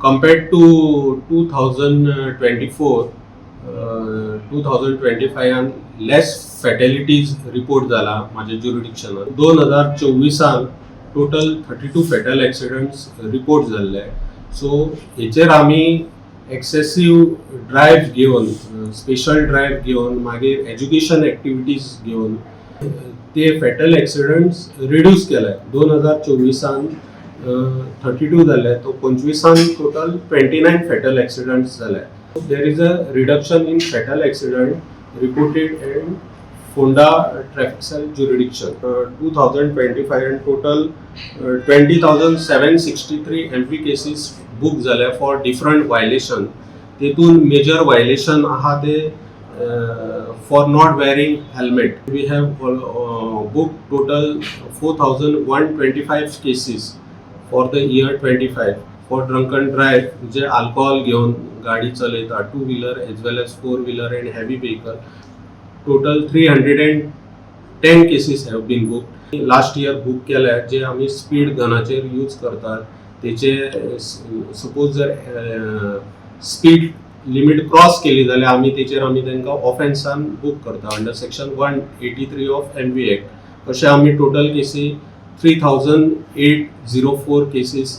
compared to 2024, 2025 less फॅटॅलिटीज report जाला माझ्या ज्युरिडिक्शनात. 2024 total 32 fatal oxidants report जाल्ले. सो हेचेर आमी एक्सेसिव्ह ड्रायव्ह घेवन, स्पेशल ड्रायव्ह घेवन, मागीर एज्युकेशन एक्टिविटीज घेवन ते फॅटल ॲक्सिडंट्स रिड्यूस केले. 2024 32 जाले, तो 25 टोटल 29 फॅटल ॲक्सिडंट्स जाले. There is a reduction in fatal accident reported in Ponda traffic cell jurisdiction. 2025 total 20,763 MP cases book जाले फॉर डिफरंट वायलेशन. तेतून मेजर वायलेशन आहा ते for not wearing helmet. We have book total 4,125 cases for the year 25 for drunken drive, जे alcohol घेऊन गाडी चलयता, 2 wheeler as well as 4 wheeler and heavy vehicle. Total 310 cases have been book. Last year book केल्या, जे आम्ही speed गनाचेर use करतात. तेचे suppose जर स्पीड लिमिट क्रॉस केली जाल्यार आमी तांकां ऑफेन्सान बुक करता under section 183 of MV act. अशें आमी टोटल केसी 3,804 केसीस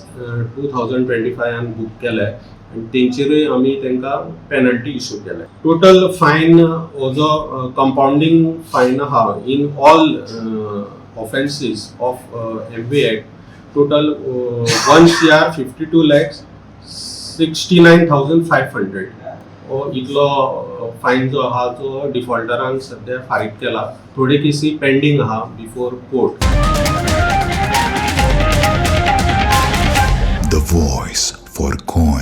2025 बुक केल्या आनी तेंचेरूय आमी तांकां पेनल्टी इश्यू केल्या. टोटल फायन हो जो कंपाउंडिंग फायन आहा in all offences of MV act total 1,52,69,500 हो इतलो फायन जो आहा तो डिफॉल्टरांक सध्या फारीक केला. थोडे केसी पेंडींग आहा before court. The voice for Con.